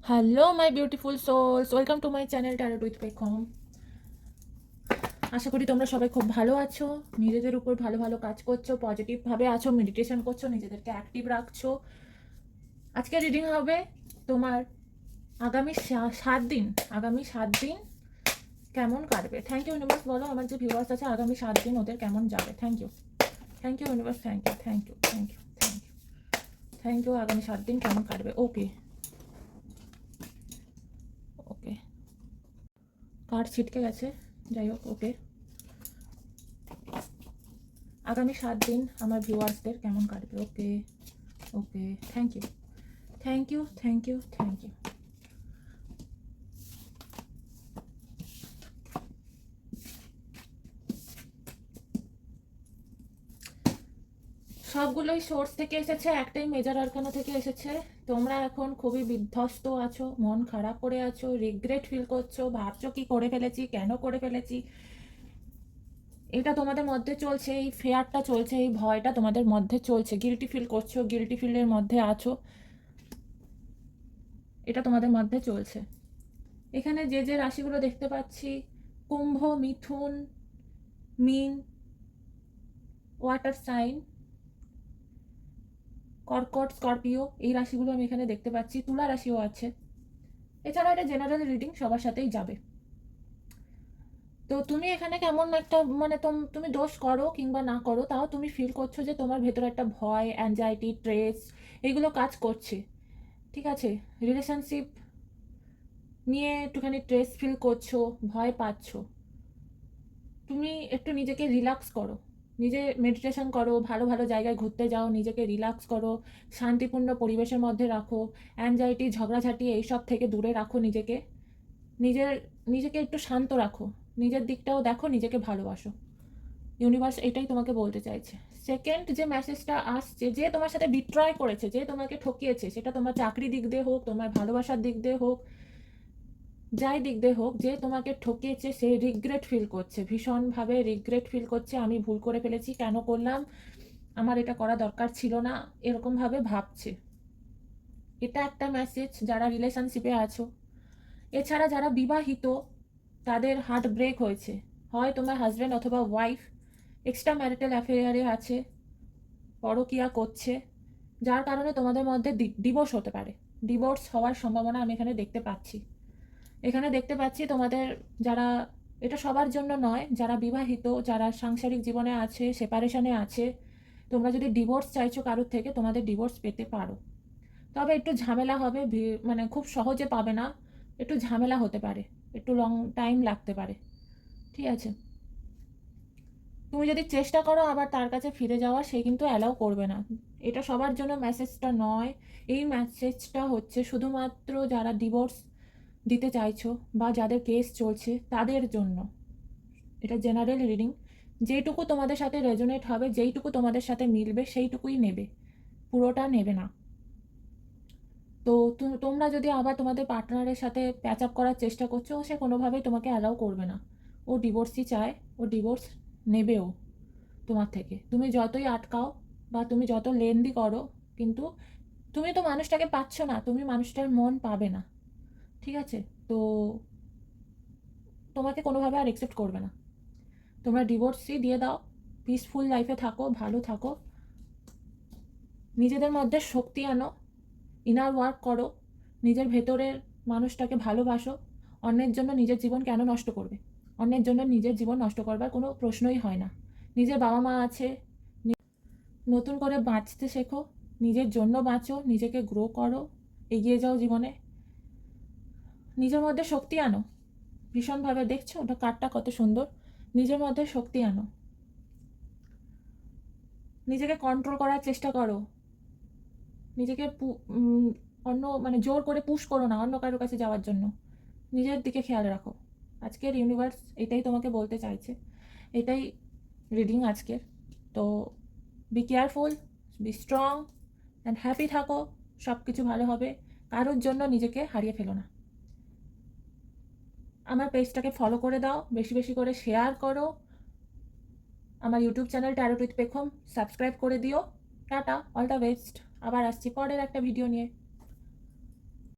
Hello my beautiful souls, welcome to my channel tarot with Pekham. আশা করি তোমরা সবাই খুব ভালো আছো, নিজেদের উপর ভালো ভালো কাজ করছো, পজিটিভভাবে আছো, মেডিটেশন করছো, নিজেদেরকে অ্যাক্টিভ রাখছো। আজকে রিডিং হবে তোমার আগামী 7 দিন। আগামী 7 দিন কেমন কাটবে। Thank you universe. বলো আমার যে ভিউয়ার্স আছে আগামী 7 দিন ওদের কেমন যাবে। Thank you, thank you universe, thank you, thank you, thank you, thank you, thank you. আগামী 7 দিন কেমন কাটবে। ওকে ওকে, কার্ড ছিটকে গেছে, যাই হোক। ওকে, আগামী 7 দিন আমার ভিউয়ার্সদের কেমন কাটবে। Okay okay, thank you, thank you, thank you, thank you. সবগুলোই সোর্স থেকে এসেছে, একটাই মেজর আরকানা থেকে এসেছে। তোমরা এখন খুবই বিধ্বস্ত আছো, মন খারাপ করে আছো, রিগ্রেট ফিল করছো, ভাবছো কি করে ফেলেছি, কেন করে ফেলেছি। এটা তোমাদের মধ্যে চলছে, এই ফেয়ারটা চলছে, এই ভয়টা তোমাদের মধ্যে চলছে, গিল্টি ফিল করছো, গিল্টি ফিলের মধ্যে আছো, এটা তোমাদের মধ্যে চলছে। এখানে যে যে রাশিগুলো দেখতে পাচ্ছি, কুম্ভ, মিথুন, মিন, ওয়াটার সাইন, কর্কট, স্করপিও, এই রাশিগুলো আমি এখানে দেখতে পাচ্ছি। তুলা রাশিও আছে। এছাড়া এটা জেনারেল রিডিং, সবার সাথেই যাবে। তো তুমি এখানে কেমন একটা মানে তুমি দোষ করো কিংবা না করো, তাও তুমি ফিল করছো যে তোমার ভেতরে একটা ভয়, অ্যাংজাইটি, স্ট্রেস এইগুলো কাজ করছে। ঠিক আছে, রিলেশনশিপ নিয়ে একটুখানি স্ট্রেস ফিল করছো, ভয় পাচ্ছ। তুমি একটু নিজেকে রিল্যাক্স করো, নিজে মেডিটেশন করো, ভালো ভালো জায়গায় ঘুরতে যাও, নিজেকে রিল্যাক্স করো, শান্তিপূর্ণ পরিবেশের মধ্যে রাখো, অ্যাংজাইটি, ঝগড়াঝাটি এইসব থেকে দূরে রাখো নিজেকে। নিজের নিজেকে একটু শান্ত রাখো, নিজের দিকটাও দেখো, নিজেকে ভালোবাসো। ইউনিভার্স এটাই তোমাকে বলতে চাইছে। সেকেন্ড যে মেসেজটা আসছে, যে তোমার সাথে বিট্রয় করেছে, যে তোমাকে ঠকিয়েছে, সেটা তোমার চাকরি দিক দিয়ে হোক, তোমার ভালোবাসার দিক দিয়ে হোক, যাই দিক দিয়ে হোক, যে তোমাকে ঠকিয়েছে সে রিগ্রেট ফিল করছে, ভীষণভাবে রিগ্রেট ফিল করছে। আমি ভুল করে ফেলেছি, কেন করলাম, আমার এটা করা দরকার ছিল না, এরকমভাবে ভাবছে। এটা একটা মেসেজ যারা রিলেশনশিপে আছো। এছাড়া যারা বিবাহিত, তাদের হার্ট ব্রেক হয়েছে, হয় তোমার হাজব্যান্ড অথবা ওয়াইফ এক্সট্রা ম্যারিটাল অ্যাফেয়ারে আছে, পরকিয়া করছে, যার কারণে তোমাদের মধ্যে ডিভোর্স হতে পারে। ডিভোর্স হওয়ার সম্ভাবনা আমি এখানে দেখতে পাচ্ছি। এখানে দেখতে পাচ্ছি তোমাদের যারা, এটা সবার জন্য নয়, যারা বিবাহিত, যারা সাংসারিক জীবনে আছে, সেপারেশনে আছে, তোমরা যদি ডিভোর্স চাইছো কারোর থেকে, তোমাদের ডিভোর্স পেতে পারো। তবে একটু ঝামেলা হবে, মানে খুব সহজে পাবে না, একটু ঝামেলা হতে পারে, একটু লং টাইম লাগতে পারে। ঠিক আছে, তুমি যদি চেষ্টা করো আবার তার কাছে ফিরে যাওয়া, সে কিন্তু অ্যালাউ করবে না। এটা সবার জন্য মেসেজটা নয়, এই মেসেজটা হচ্ছে শুধুমাত্র যারা ডিভোর্স দিতে চাইছো বা যাদের কেস চলছে তাদের জন্য। এটা জেনারেল রিডিং, যেইটুকু তোমাদের সাথে রেজোনেট হবে, যেইটুকু তোমাদের সাথে মিলবে সেইটুকুই নেবে, পুরোটা নেবে না। তো তোমরা যদি আবার তোমাদের পার্টনারের সাথে প্যাচ আপ করার চেষ্টা করছো, সে কোনোভাবেই তোমাকে অ্যালাউ করবে না। ও ডিভোর্সই চায়, ও ডিভোর্স নেবেও তোমার থেকে। তুমি যতই আটকাও বা তুমি যত লেন্দি করো, কিন্তু তুমি তো মানুষটাকে পাচ্ছ না, তুমি মানুষটার মন পাবে না। ঠিক আছে, তো তোমাকে কোনোভাবে আর অ্যাকসেপ্ট করবে না। তোমরা ডিভোর্সই দিয়ে দাও, পিসফুল লাইফে থাকো, ভালো থাকো, নিজেদের মধ্যে শক্তি আনো, ইনার ওয়ার্ক করো, নিজের ভেতরের মানুষটাকে ভালোবাসো। অন্যের জন্য নিজের জীবন কেন নষ্ট করবে, অন্যের জন্য নিজের জীবন নষ্ট করবার কোনো প্রশ্নই হয় না। নিজের বাবা মা আছে, নতুন করে বাঁচতে শেখো, নিজের জন্য বাঁচো, নিজেকে গ্রো করো, এগিয়ে যাও জীবনে, নিজের মধ্যে শক্তি আনো। ভীষণভাবে দেখছো ওটা কার্ডটা কত সুন্দর, নিজের মধ্যে শক্তি আনো, নিজেকে কন্ট্রোল করার চেষ্টা করো, নিজেকে অন্য মানে জোর করে পুশ করো না অন্য কারোর কাছে যাওয়ার জন্য, নিজের দিকে খেয়াল রাখো। আজকের ইউনিভার্স এটাই তোমাকে বলতে চাইছে, এটাই রিডিং আজকের। তো be careful, be strong and happy থাকো, সব কিছু ভালো হবে। কারোর জন্য নিজেকে হারিয়ে ফেলো না। আমার পেজটাকে ফলো করে দাও, বেশি বেশি করে শেয়ার করো, আমার ইউটিউব চ্যানেল ট্যারোট উইথ পেখম সাবস্ক্রাইব করে দিও। Tata, all the best. আবার আসছি পরের একটা ভিডিও নিয়ে।